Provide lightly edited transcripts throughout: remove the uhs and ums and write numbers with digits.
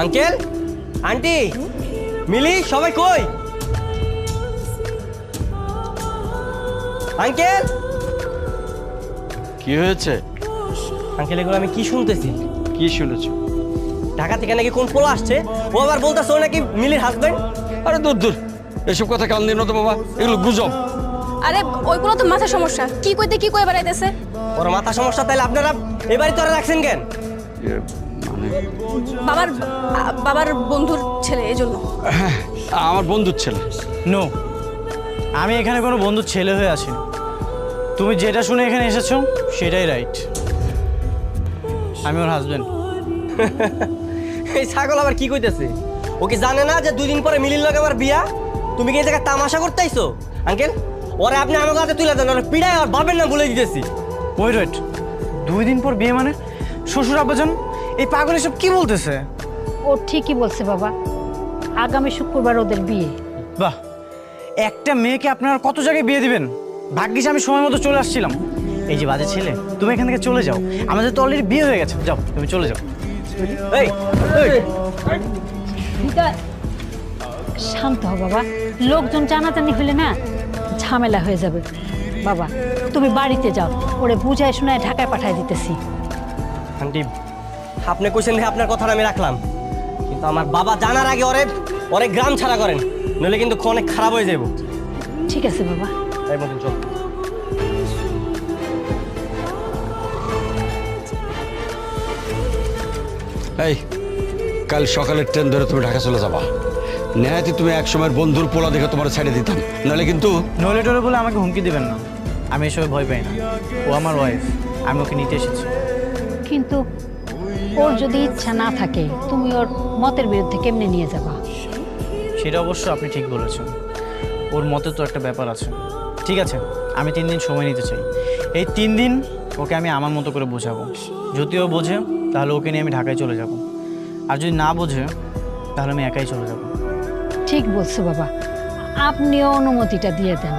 Uncle, aunty, মিলি, সবাই কই? Uncle, কি হয়েছে? আঙ্কেল এগুলো আমি কি শুনতেছি? কি শুনেছ? ঢাকা থেকে নাকি কোন পোলা আসছে, ও আবার বলতেছে ও নাকি মিলির হাজবেন্ড। আরে দূর দূর, এসব কথা কান দিন তো বাবা, এগুলো গুজব। আরে ওইগুলো তো মাথা সমস্যা, কি কইতে কি কই বেড়াইতেছে। ওর মাথা সমস্যা, তাইলে আপনারা এবারই তোরা রাখছেন কেন? মানে বাবার বাবার বন্ধুর ছেলে, এই জন্য। হ্যাঁ, আমার বন্ধুর ছেলে। নো, আমি এখানে কোনো বন্ধুর ছেলে হয়ে আছি না। তুমি যেটা শুনে এখানে এসেছো সেটাই রাইট। আমি ওর হাজবেন্ড। এই ছাগল আবার কি কইতেছে? ও কি জানে না যে 2 দিন পরে মিলির লগে আমার বিয়া? তুমি কি এই জায়গায় তামাশা করতে আইছো? আঙ্কেল, ওরে আপনি আমার কাছে তুলে দেন, ওরে পিড়ায় আর বাবার নাম বলে দিতেছি। ওয়েট, 2 দিন পর বিয়ে মানে? শ্বশুর আব্বাজান, এই পাগল এসব কি বলতেছে? ও ঠিকই বলছে বাবা, আগামী শুক্রবার ওদের বিয়ে। বাহ, একটা মেয়েকে আপনারা কত জায়গায় বিয়ে দিবেন? ভাগ্যিস আমি সময় মতো চলে আসছিলাম। এই যে বাজে ছেলে, তুমি এখান থেকে চলে যাও, আমাদের তো অলরেডি বিয়ে হয়ে গেছে। যাও, তুমি চলে যাও। এই শান্ত হও বাবা, লোকজন জানাজানি হলে না ঝামেলা হয়ে যাবে। বাবা তুমি বাড়িতে যাও, ওরে বুঝায় শোনায় ঢাকায় পাঠায় দিতেছি। আন্টি, আপনি কইছেন যে আপনার কথাটা আমি রাখলাম, কিন্তু আমার বাবা জানার আগে ওরে ওরে গ্রাম ছাড়া করেন, নইলে কিন্তু অনেক খারাপ হয়ে যাবো। ঠিক আছে বাবা। এই মতন চল। এই, কাল সকালের ট্রেন ধরে তুমি ঢাকা চলে যাবা। নেহাতি তুমি এক সময়ের বন্ধুর পোলা দেখে তোমার ছেড়ে দিতাম, নাহলে কিন্তু নইলে টোলে বলে আমাকে হুমকি দিবেন না। আমি এসবে ভয় পাই না। ও আমার ওয়াইফ, আমি ওকে নিতে এসেছি। কিন্তু ওর যদি ইচ্ছা না থাকে, তুমি ওর মতের বিরুদ্ধে কেমনে নিয়ে যাবা? সেটা অবশ্য আপনি ঠিক বলেছেন, ওর মতে তো একটা ব্যাপার আছে। ঠিক আছে, আমি 3 দিন সময় নিতে চাই। এই 3 দিন ওকে আমি আমার মতো করে বোঝাবো। যদি ও বোঝে তাহলে ওকে নিয়ে আমি ঢাকায় চলে যাব, আর যদি না বোঝে তাহলে আমি একাই চলে যাব। ঠিক বলছো বাবা, আপনিও অনুমতিটা দিয়ে দেন।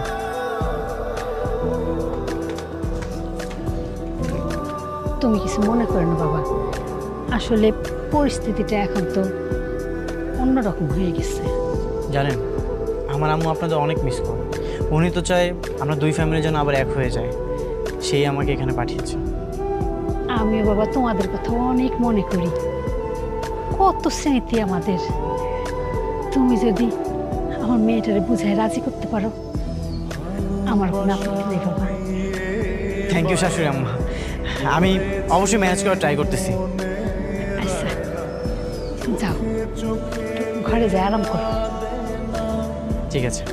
তুমি কিছু মনে করো না বাবা, আসলে পরিস্থিতিটা এখন তো অন্যরকম হয়ে গেছে। জানেন, আমার আম্মু আপনাদের অনেক মিস করে। উনি তো চায় আমরা 2 ফ্যামিলির জন্য আবার এক হয়ে যায়, সেই আমাকে এখানে পাঠিয়েছে। আমিও বাবা তোমাদের কথা অনেক মনে করি, কত স্মৃতি আমাদের। তুমি যদি আমার মেয়েটারে বুঝায় রাজি করতে পারো, আমার কোনো আপত্তি নেই বাবা। থ্যাংক ইউ শাশুড়ি আম্মা, আমি অবশ্যই ম্যানেজ করার ট্রাই করতেছি। আচ্ছা যাও, ঘরে যাই আরাম করো। ঠিক আছে।